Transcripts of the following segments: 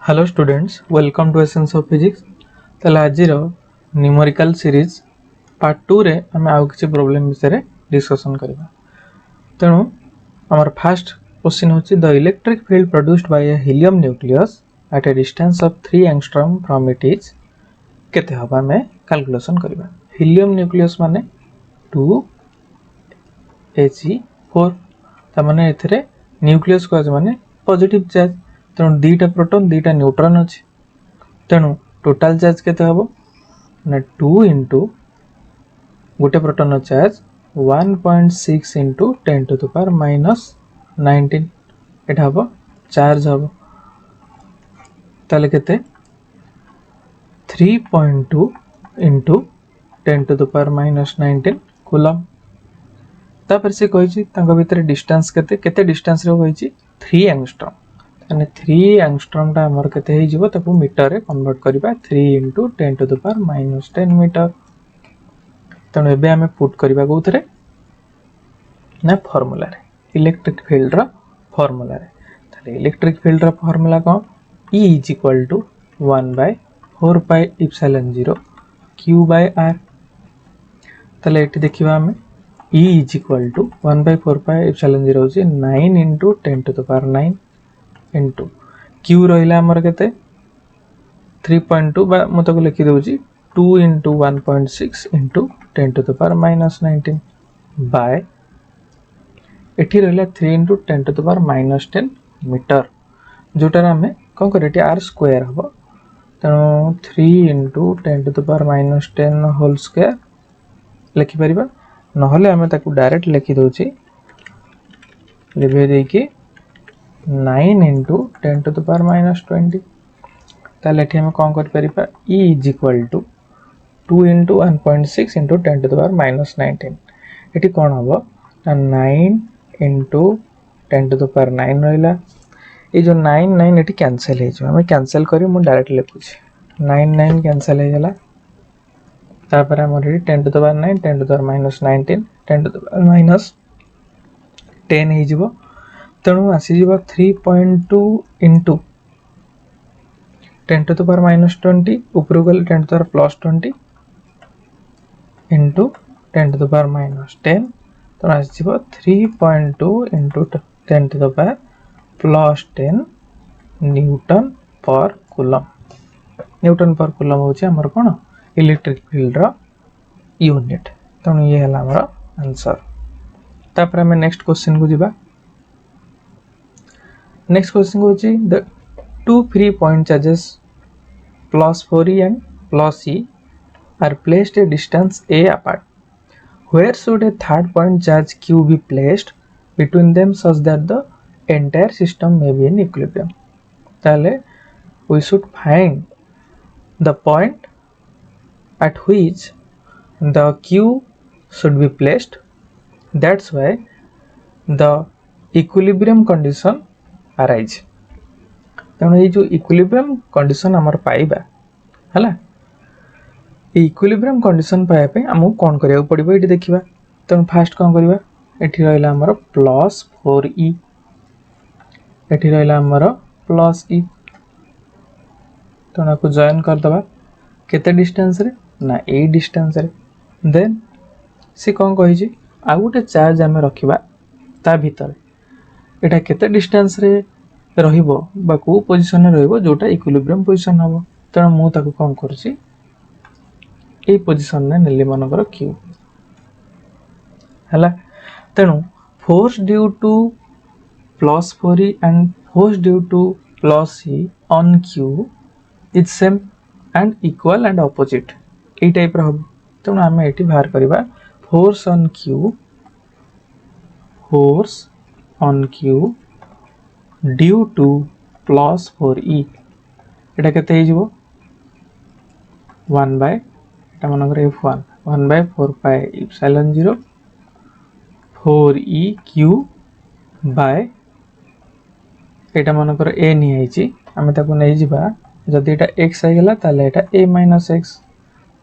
Hello students, welcome to essence of physics. ताले आज numerical series part 2 रे आम आउ किसी प्रॉब्लम विषय डिस्कशन करबा। तेणु आमर फर्स्ट क्वेश्चन होची the electric field produced by A helium nucleus eight A distance of 3 angstrom from it is केते हबा में कैलकुलेशन करबा। हीलियम न्यूक्लियस माने 2He4 ता माने एथिरे न्यूक्लियस को माने पॉजिटिव चार्ज। तेणु दीटा प्रोटॉन दीटा न्यूट्रॉन अच्छी। तेणु टोटाल चार्ज केते हबो ना 2 इंटू गोटे proton charge 1.6 into 10 to the power -19 एटा हबो चार्ज हबो। ताले केते 3.2 into 10 to the power -19 coulomb. तापर से कहिछि तांको भितर डिस्टेंस केते केते डिस्टेंस रे कहिछि 3 एंगस्ट्रॉम। यानी 3 एंगस्ट्रॉम टा हमर केते हे जिवो ताको मीटर रे कन्वर्ट करबा 3 into 10 to the power -10 metre. तनो एबे हमें पुट करबा कोथरे ना फार्मूला रे इलेक्ट्रिक फील्ड रा फार्मूला रे। ताले इलेक्ट्रिक फील्ड रा फार्मूला को E is equal to 1/4 pi epsilon 0 Q by R। ताले एठी देखिबा हमें E is equal to 1/4 pi epsilon 0 होची 9 into 10 to the power 9 into Q रहिला हमर केते 3.2 बा मत को लिखि दउची 2 into 1.6 into 10 to the power -19 by एठी रहिला 3 into 10 to the power -10 metre. जोटार हमें कोन करेटी r स्क्वायर हबो। तनो 3 into 10 to the power -10 whole square लिखि परिबा। नहले हमें ताकू डायरेक्ट लिखि दउची लिबे देकी 9 इंटू 10 टू द पावर -20। ताले एठी हम कोन कर परिबा E is equal to 2 into 1.6 into 10 to the power -19 एठी कोन हबो ना 9 इंटू 10 टू द पावर 9 रहिला। ए जो 9 9 एठी कैंसिल हे जो हम कैंसिल करी मु डायरेक्ट लिखुछी 9 9 कैंसिल हे गेला। तापर हमर 10 to the power 9 10 to the power -19 10 to the power -10 हे जिवो। तेणु आसी जीवा 3.2 इंटू 10 टू द पावर -20 ऊपर गले 10 to the power +20 into 10 to the power -10। तो आसी जीवा 3.2 into 10 to the power +10 newton per coulomb. Newton per coulomb होची हमर कोन इलेक्ट्रिक फील्ड रो यूनिट। तेणु ये हला हमर आंसर। तापर हम नेक्स्ट क्वेश्चन को जीवा। Next question goes the two free point charges +4e and +e are placed a distance a apart. Where should a third point charge q be placed between them such that the entire system may be in equilibrium? ताले we should find the point at which the q should be placed. That's why the equilibrium condition arise। तेणु ये जो equilibrium condition हमर पाइबा हला equilibrium condition पाए पे हमहु कोन करिया पड़िबो एठी देखिबा। तेणु फास्ट कोन करबा एठी रहला हमर +4e एठी रहला हमर +e। तेणु को जॉइन कर दबा केते डिस्टेंस रे ना ए डिस्टेंस रे। देन से कोन कहि छी आ गुटे चार्ज हमें रखिबा ता भीतर एटा केते डिस्टेंस रे रहिबो बा को पोजीशन रे रहिबो जोटा इक्विलिब्रियम पोजीशन हबो। तेणु मु ताको कोन करछि ए पोजीशन ने नेली मनकर q हला। तेणु force due to +4e and force due to +e on q is same and equal and opposite ए टाइप रो हबो। तेणु हम एठी बाहर करबा force on q due to +4e एटा केते हे जिवो 1 bye Etah मनकर f1 1/4 pi epsilon 0 4eq bye Etah मनकर a नि आइची हम ताको नै जिबा जदि एटा x आइ गेला ताले एटा a - x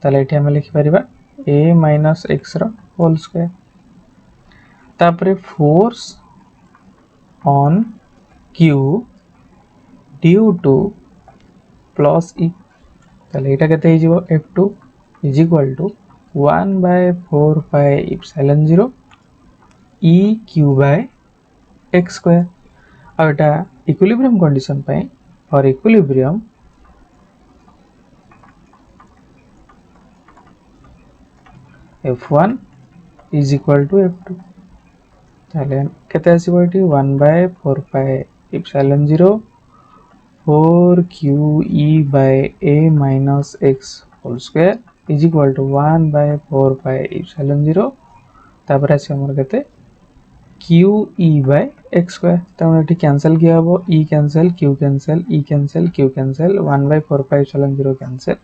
ताले एठी हम लिखि परिबा a - x रो होल स्क्वायर। तापरे force on q due to plus e ताले एटा केते हिजिवो f2 is equal to 1 by 4 pi epsilon 0 e q by x square आ एटा इक्विलिब्रियम कंडीशन पाई for equilibrium f1 is equal to f2 ताले केते आसीबो एटी 1 by 4 pi epsilon 0 4 q e by a minus x whole square is equal to 1 by 4 pi epsilon 0 तापर आसी हमर केते q e by x square तमन एठी कैंसिल किया हबो e cancel q cancel e cancel q cancel 1 by 4 pi epsilon 0 cancel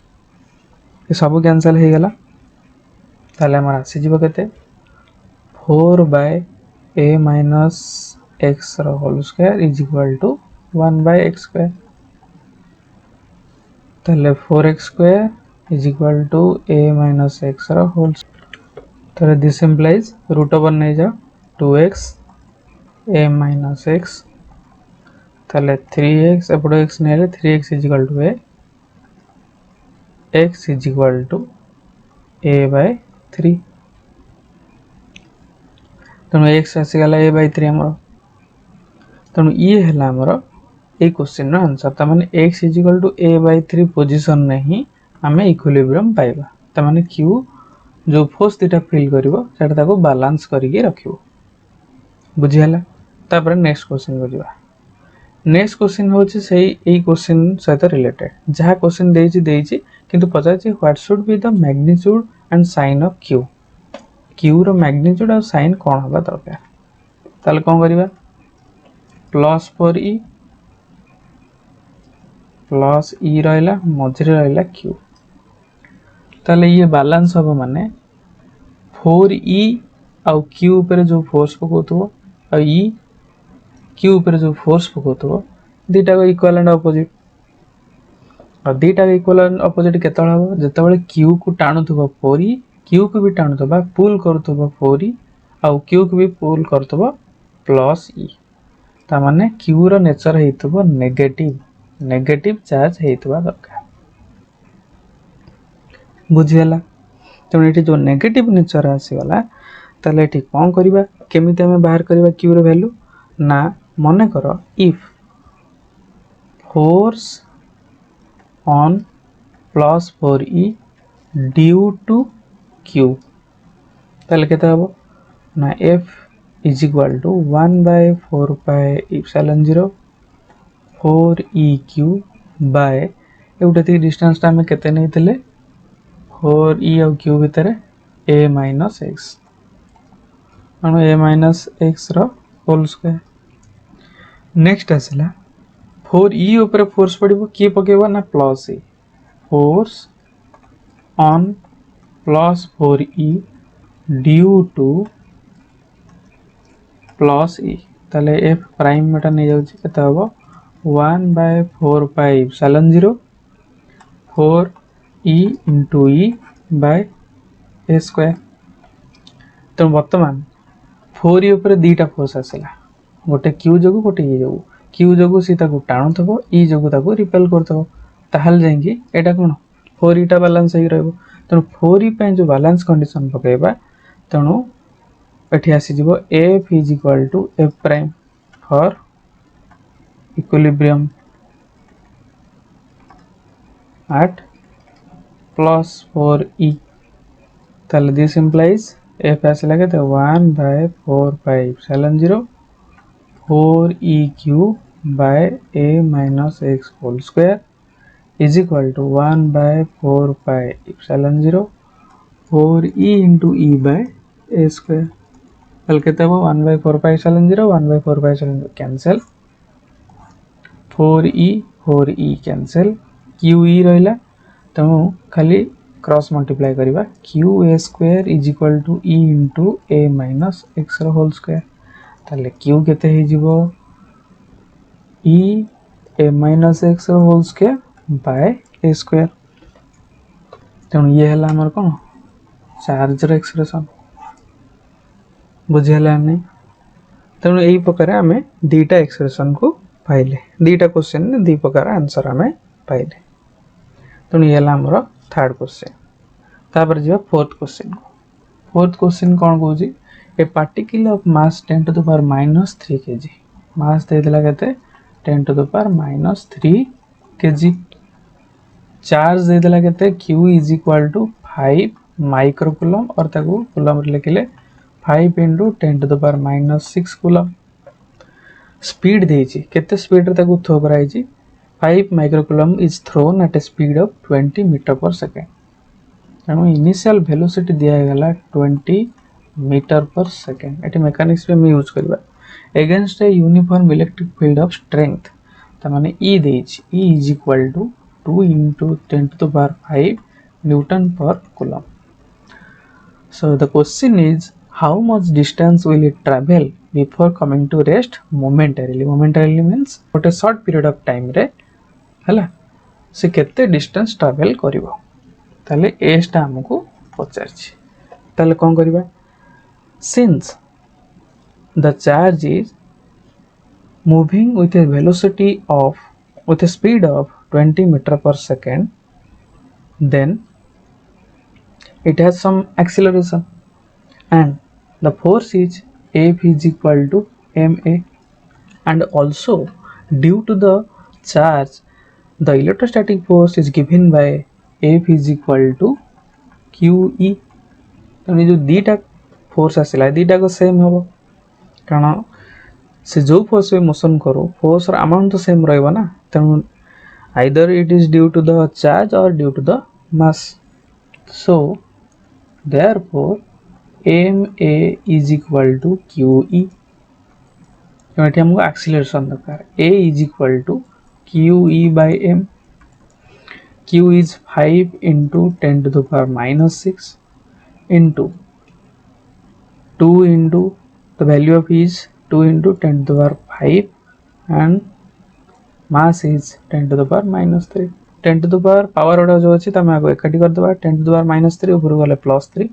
ये सब कैंसिल हे गेला ताले हमर आसी जीवो केते 4 by a minus x रो whole square is equal to 1 by x square ताले 4x square is equal to a minus x रो होल ताले दिस इंप्लाइज रूट ओवर नै जाओ 2x a minus x ताले 3x एपडो x नेले 3x is equal to a x is equal to a by 3 तनु x आसी गला a by 3 हमरो तनु ये हला हमरो ए क्वेश्चन रो आंसर त माने x is equal to a by 3 position नहीं हमें इक्विलिब्रियम पाइबा त माने q जो फोर्स दिटा फील करिवो सेटा ताको बैलेंस करिके रखिवो बुझी हला तापर नेक्स्ट क्वेश्चन को जिवा नेक्स्ट क्वेश्चन होची सही ए क्वेश्चन सहित रिलेटेड जहा क्वेश्चन देइची किंतु पचाची what should be the magnitude and sign of q q रो मैग्नीट्यूड और साइन कोन हबा दरकार ताले कोन करिवा प्लस 4e प्लस e रहला मझरे रहला q ताले ये बैलेंस हबो माने 4e और q ऊपर जो फोर्स पकोतो और e q ऊपर जो फोर्स पकोतो दीटा को इक्वल एंड ऑपोजिट और दीटा को इक्वल एंड ऑपोजिट केतळ हबो जतबेले q को टाणुथबो 4e q को भी टाणुथबो पुल करथबो 4e और q को भी पुल करथबो प्लस e ता माने q रो नेचर हेतबो नेगेटिव चार्ज हेतबा दरकार बुझियला तो एठी जो नेगेटिव नेचर आसी गला ताले एठी कोन करबा केमिते हमें बाहर करबा q रो वैल्यू ना मने करो if force on plus 4e due to q ताले केते हबो ना f is equal to 1 by 4 pi epsilon 0 4eq by एउटा ती डिस्टेंस ता हमें केते नै थिले 4e और q भितरे a minus x अनु a minus x रो होल स्क्वायर नेक्स्ट आसिला 4e ऊपर फोर्स पडिबो की पकेबो ना plus e force on plus 4e due to plus e ताले f प्राइम मेटा नै जाउची केते हबो 1 by 4 pi epsilon 0 4e into e by a square तो वर्तमान 4e ऊपर दीटा फोर्स आसिला गोटे q जगु गोटे e जगु q जगु सी ताको टाणु थबो e जगु ताको रिपेल करथबो ताहाल जाईकी एटा कोन 4e टा बैलेंस हे रहबो तनो 4e पे जो बैलेंस कंडीशन पकेबा तनो एठी आसी जिवो f is equal to f prime for equilibrium at plus 4e ताले दिस implies f आसी लगे तो 1 by 4 pi epsilon 0 4eq by a minus x whole square is equal to 1 by 4 pi epsilon 0 4e into e by a square ताले केते हो 1 by 4 pi epsilon 0 1 by 4 pi epsilon 0 cancel 4e cancel qe रहला तो खाली cross multiply करिबा qa square is equal to e into a minus x रो whole square ताले q केते हे जिवो e a minus x रो whole square by a square तो ये हला हमर कोन चार्ज रो एक्सप्रेशन बुझियला नै तनु एई प्रकार हमें दीटा एक्सप्रेशन को पाइले दीटा क्वेश्चन ने दी प्रकार आंसर हमें पाइले। तेणु ये आमर थर्ड क्वेश्चन। तापर जी फोर्थ क्वेश्चन को। फोर्थ क्वेश्चन कौन कौन a particle of mass 10 to the power -3 kg mass देला केते 10 to the power -3 kg charge देला केते q is equal to 5 micro coulomb और ताको कूलम रे लिखले 5 × 10 to the power -6 coulomb. Speed देछि केते स्पीड रे ताको थ्रो कराई छी 5 micro coulomb is thrown at a speed of 20 metre per second. तेणु इनिशियल वेलोसिटी दिया गला 20 metre per second. Eighty mechanics पे हम यूज करबा against a uniform electric field of strength त माने ई देछि E is equal to 2 × 10 to the power 5 newton per coulomb. So the question is how much distance will it travel before coming to rest momentarily? Momentarily means what a short period of time रे हला से केते distance travel करिवो ताले as टा हमकु पचारछि। ताले कोन करिबा since the charge is moving with a velocity of with a speed of 20 meter per second, then it has some acceleration and the force is F is equal to ma, and also due to the charge the electrostatic force is given by F is equal to QE। तो जो दीटा force आसला दीटा को same हम कारण से जो force में motion करो फोर्स अमाउंट तो सेम रहइबा ना। तेणु either it is due to the charge और due to the mass. So therefore ma is equal to QE। एठी हमको एक्सीलरेशन दरकार a is equal to QE by m। q is 5 into 10 to the power -6 into 2 into the value of is 2 into 10 to the power 5 and mass is 10 to the power -3। 10 to the power power ओडा जो अछि तमे आगो एकठी कर देबा 10 to the power -3 ऊपर वाले +3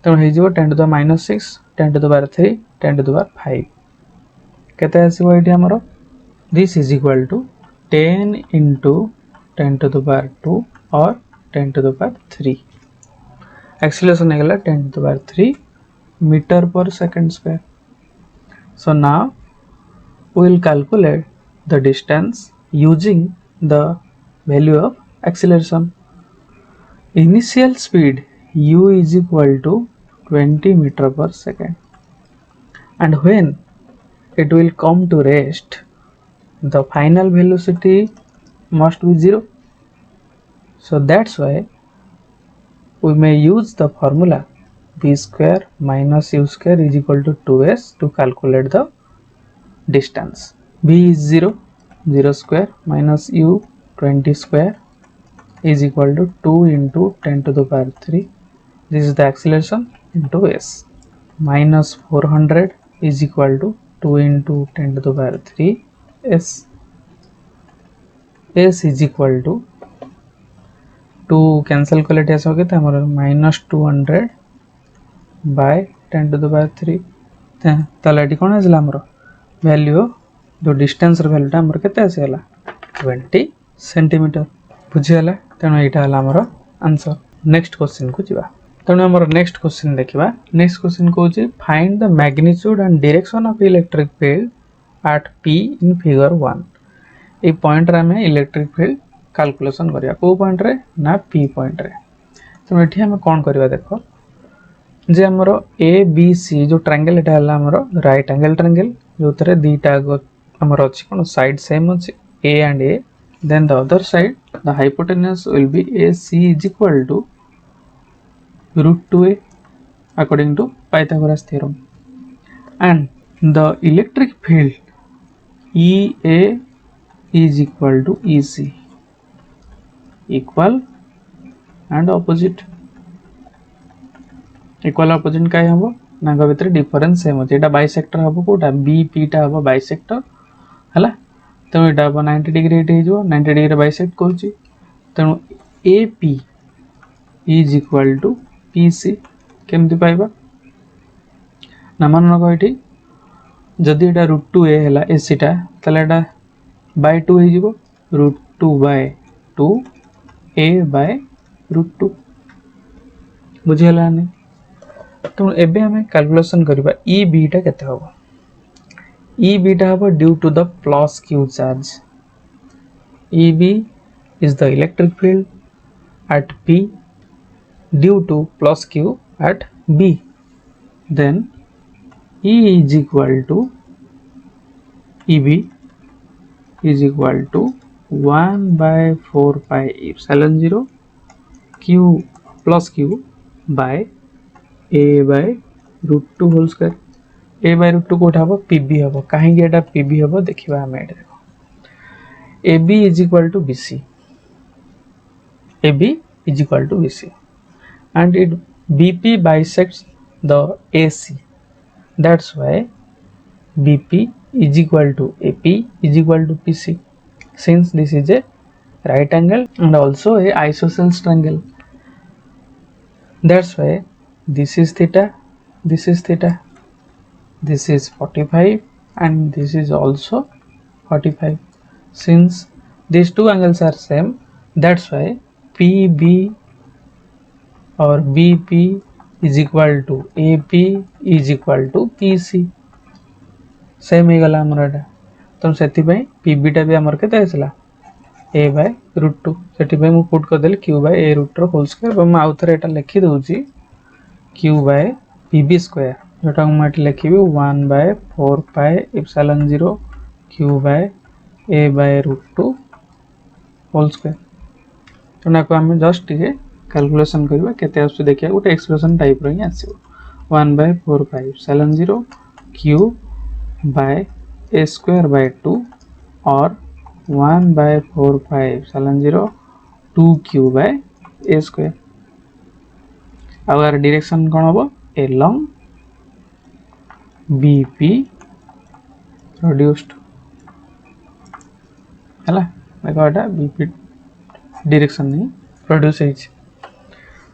तो हे जिवो 10 to the power -6 10 to the power 3 10 to the power 5 केते आसीबो एठी हमरो this is equal to 10 into 10 to the power 2 or 10 to the power 3। Acceleration है 10 to the power 3 meter per second square। So now we will calculate the distance using the value of acceleration। Initial speed u is equal to 20 meter per second and when it will come to rest the final velocity must be 0। So that's why we may use the formula v square minus u square is equal to 2s to calculate the distance। v is 0 0 square minus u 20 square is equal to 2 into 10 to the power 3। this is the acceleration into s minus 400 is equal to 2 into 10 to the power 3 s। s is equal to 2 cancel कलेट ऐसा होगा तो हमारा -200 by 10 to the power 3 ताला eighty कोन आसला हमरो value जो distance र value टा हमर केते आसीला 20 सेंटीमीटर बुझियाला। तेणु एटा हला हमरो आंसर। नेक्स्ट क्वेश्चन को जिबा। तेणु हमर नेक्स्ट क्वेश्चन देखिबा। नेक्स्ट क्वेश्चन को जे find the magnitude and direction of electric field at p in figure 1। ए पॉइंट रे हमें इलेक्ट्रिक फील्ड कैलकुलेशन करिया को पॉइंट रे ना p पॉइंट रे। तो एठी हम कोन करबा देखो जे हमरो a b c जो ट्रायंगल एटा हला हमरो राइट एंगल ट्रायंगल जो तरे दीटा हमरो अछि कोन साइड सेम अछि a and a then the other side the hypotenuse will be ac is equal to √2a according to Pythagoras theorem and the electric field ea is equal to ec equal and opposite। Equal opposite काय हबो नागा भीतर difference same अछि एटा bisector हबो Kota BP टा हबो bisector हला। तो एटा हबो 90 डिग्री एटे जो 90 डिग्री बाइसेक्ट करछि तेनु AP is equal to PC केमति पाइबा ना मन को एठी जदी एटा √2a हला एसी टा तले एटा बाय 2 हे जिवो √2/2 a by root 2 बुझीगला नहीं तो एबे हमें कैलकुलेशन करबा ई बी टा केते होबो ई बी टा होबो due to the plus q charge E B is the electric field at p due to plus q at b then E is equal to EB is equal to 1 by 4 pi epsilon 0 q plus q by a by root 2 whole square a by root 2 कोठा हबो pb हबो काहे कि एटा pb हबो देखिबा हम एटा देखो ab is equal to bc ab is equal to bc and it bp bisects the ac that's why bp is equal to ap is equal to pc since this is a right angle and also a isosceles triangle that's why this is theta this is theta this is 45 and this is also 45 since these two angles are same that's why pb or bp is equal to ap is equal to pc same ही गला हमर एटा तो सेति पई pb टा भी हमर केते आइसला a by root 2 सेति पई मु पुट कर देली q by a root रो होल स्क्वायर म आउथरे एटा लिखि दउची q by pb स्क्वायर जोटा म एटा लिखिबी 1 by 4 pi epsilon 0 q by a by root 2 whole square तो ना को हम जस्ट टिके कैलकुलेशन करबा केते आसु देखिया गोटे एक्सप्रेशन टाइप रो ही आसीबो 1 by 4 pi epsilon 0 q by a square by 2 or 1 by 4 pi epsilon 0 2q by a square our direction कौन होबो along bp reduced हला देखो एटा bp डायरेक्शन नहीं प्रोड्यूस है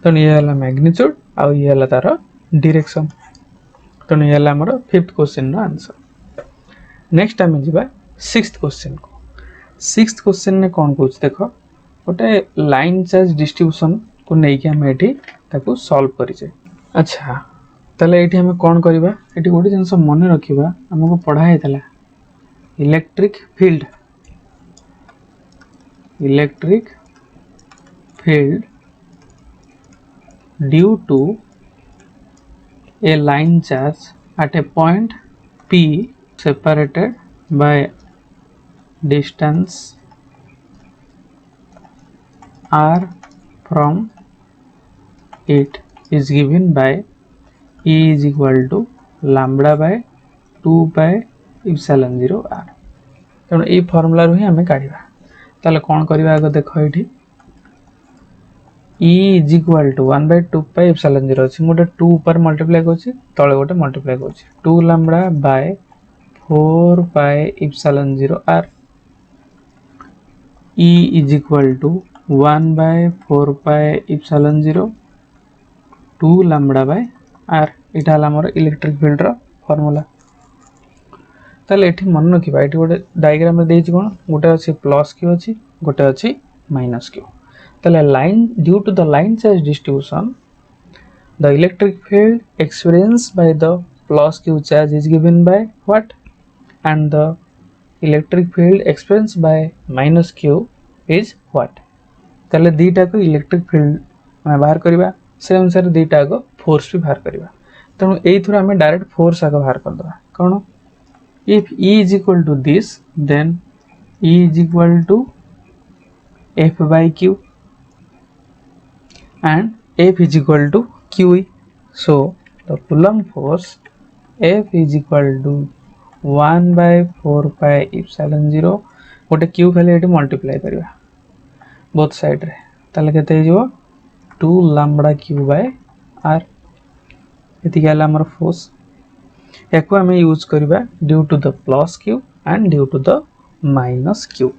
तो ये हला मैग्नीट्यूड आ ये हला तार डायरेक्शन तो ये हला हमर फिफ्थ क्वेश्चन नो आंसर नेक्स्ट टाइम जिबा सिक्स्थ क्वेश्चन को सिक्स्थ क्वेश्चन ने कोन पूछ देखो गोटे लाइन चार्ज डिस्ट्रीब्यूशन को नै कि हम एठी ताको सॉल्व करि छै अच्छा तले एठी हम कोन करबा एठी गोटे जिंस मन रखिबा हमको पढ़ा हेतला electric field due to a line charge at a point P separated by distance r from it is given by E is equal to lambda by 2 by epsilon 0 r तेणु ये फॉर्मूला रू ही हमें काढ़ा ताले कौन करबा आगे देखो एठी E is equal to 1 by 2 pi epsilon 0 अछि मोटे 2 ऊपर मल्टीप्लाई करछि तळे गोटे मल्टीप्लाई करछि 2 lambda by 4 pi epsilon 0 r E is equal to 1 by 4 pi epsilon 0 2 lambda by r इटा हला हमर इलेक्ट्रिक फील्ड रो फार्मूला ताले एठी मन रखिबा एठी गोटे डायग्राम रे देछि कोन गोटे अछि प्लस q अछि गोटे अछि माइनस q ताले line due to the line charge distribution the electric field experienced by the plus q charge is given by what and the electric field experienced by minus q is what ताले दीटा को electric field में बाहर करबा से अनुसार दीटा को force भी बाहर करबा तनो एई थरा हमें डायरेक्ट फोर्स आगे बाहर कर दबा कोन if E is equal to this then E is equal to F by Q and F is equal to QE so the Coulomb force F is equal to 1 by 4 pi epsilon 0 गोटे Q खाली eighty multiply करबा both side रे ताले केते हिजो 2 lambda Q by R एति गेला हमर फोर्स एको हमें यूज करबा due to the plus q and due to the minus q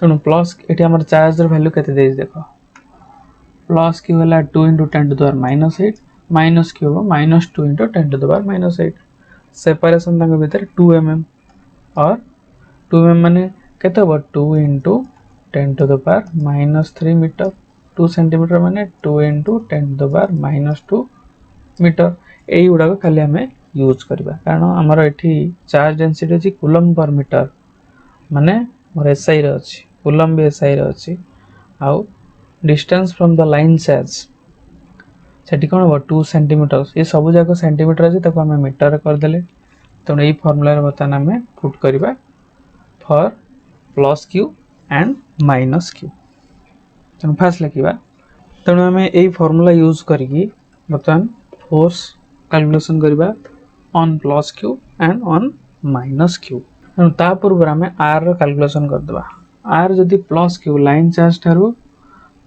तनु प्लस एटी हमर चार्ज र वैल्यू केते देज देखो प्लस q हला 2 * 10 to the power -8 minus q हो -2 * 10 टू द पावर -8 सेपरेशन तंग भीतर 2 mm और 2 mm माने केते हो 2 * 10 to the power -3 metre 2 centimetre माने 2 into 10 to the power -2 metre एई गुडा खाली हमें यूज करबा कारण हमर एठी चार्ज डेंसिटी अछि कूलम पर मीटर माने मोर एसआई रे अछि कूलम भी एसआई रे अछि आउ distance from the line charge सेठी कोन हो 2 सेंटीमीटर ये सब जाको सेंटीमीटर अछि ताको हमें मीटर कर देले तो एई फार्मूला रे बतन हमें पुट करबा for plus q and minus q तो फास्ट लिखिबा तणु हमें एई फार्मूला यूज करके बतन फोर्स कैलकुलेशन करबा on plus q and on minus q तणु ता पूर्व हमें r रो कैलकुलेशन कर देबा r जदी plus q line charge Tharu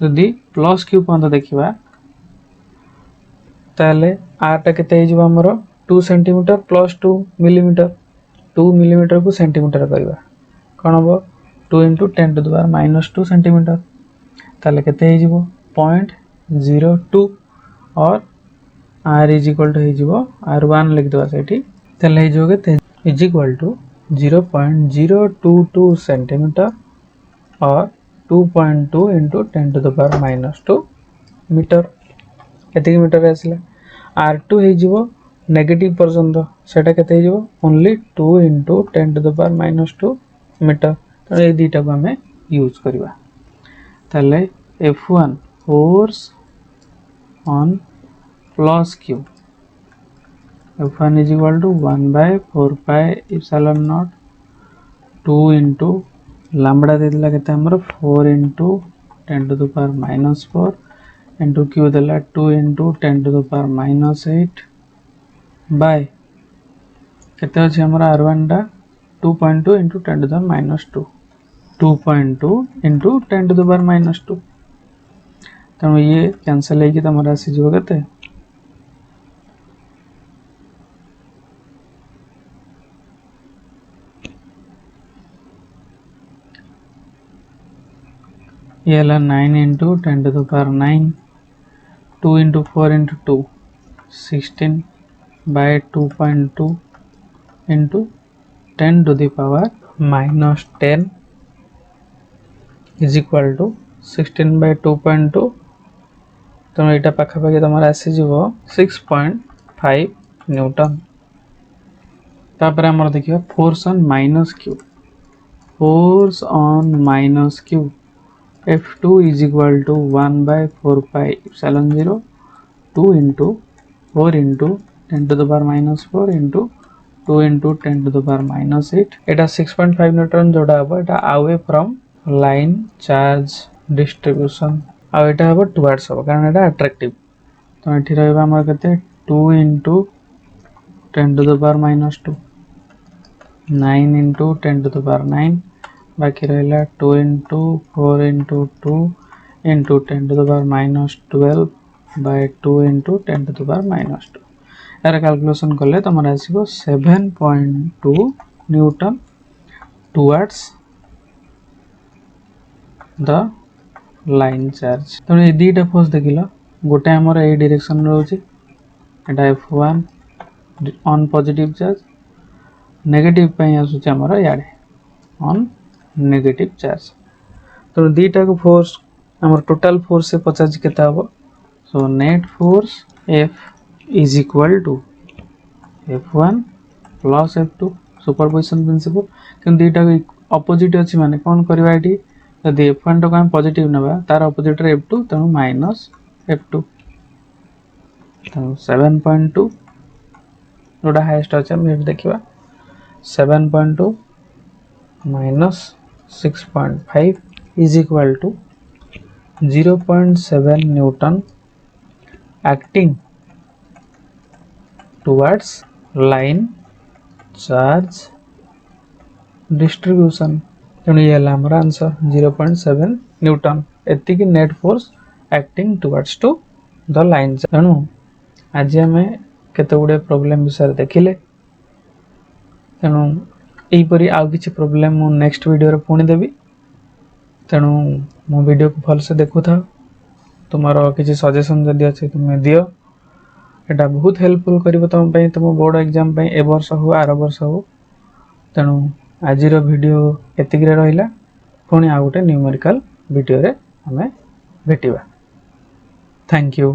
जदी प्लस q पंत देखिबा ताले r टा केते हे जिवो हमरो 2 सेंटीमीटर प्लस 2 मिलीमीटर 2 मिलीमीटर को सेंटीमीटर करबा कोन हो 2 into 10 to the power -2 centimetre ताले केते हे जिवो 0.02 और r is equal to हे जिवो r1 लिख दवा सेठी ताले हे जो केते is equal to 0.022 सेंटीमीटर और 2.2 into 10 to the power -2 metre केते मीटर आसला r2 हे जिवो नेगेटिव पर्यंत सेटा केते हे जिवो only 2 into 10 to the power -2 metre तो ए दीटा को हमें यूज करबा ताले f1 force on plus q f1 is equal to 1 by 4 pi epsilon naught 2 into lambda दे दिला केते हमर 4 into 10 to the power -4 into q दिला 2 into 10 to the power -8 by केते अछि हमर r1 टा 2.2 into 10 to the -2 2.2 into 10 to the power -2 तनो ये कैंसिल है कि तमरा आसी जो केते ये ला 9 into 10 to the power 9 2 into 4 into 2 16 by 2.2 into 10 to the power -10 is equal to 16 by 2.2 तो एटा पाखा पाखे तमरा आसी जीवो 6.5 न्यूटन तापर हमर देखियो force on minus q force on minus q F2 is equal to 1 by 4 pi epsilon 0 2 into 4 into 10 to the power -4 into 2 into 10 to the power -8 Etah 6.5 Newton जोड़ा हबो एटा away from line charge distribution आ एटा हबो towards हबो कारण एटा attractive तो एठी रहबा हमर कते 2 into 10 to the power -2 9 into 10 to the power 9 बाकी रहला 2 into 4 into 2 into 10 to the power -12 by 2 into 10 to the power -2 यार कैलकुलेशन करले तमरा आसीबो 7.2 Newton towards the line charge तो ए दीटा फोर्स देखिलो गोटे हमर ए direction रहउची Etah F1 on positive charge negative पई आसुची हमर याडे ऑन नेगेटिव चार्ज तो दीटा को फोर्स हमर टोटल फोर्स से 50 केता हो so net force F is equal to F1 plus F2 superposition principle कि दीटा को ऑपोजिट अछि माने कोन करबा एठी यदि F1 तो हम पॉजिटिव नबा तार ऑपोजिट रे F2 तनु माइनस F2 तो 7.2 जोडा हाईएस्ट अछि हम देखिबा 7.2 minus 6.5 is equal to 0.7 Newton acting towards line charge distribution तो ये हला हमर आंसर 0.7 न्यूटन एति की net force acting towards to the line तनु आज हमें केते गुडे प्रॉब्लम विषय देखिले तनु एही परी आउ किछि प्रॉब्लम मु नेक्स्ट वीडियो रे पुणी देबी तेणु मो वीडियो को भल से देखु था तुम्हारा किछि सजेशन जदि अछि तुमे दियो एटा बहुत हेल्पफुल करिवो तुम पई तुम बोर्ड एग्जाम पई ए वर्ष हो आर वर्ष हो तेणु आजिरो वीडियो एतिकरे रहिला पुणी आ गोटे न्यूमेरिकल वीडियो रे हमें भेटिबा। Thank you.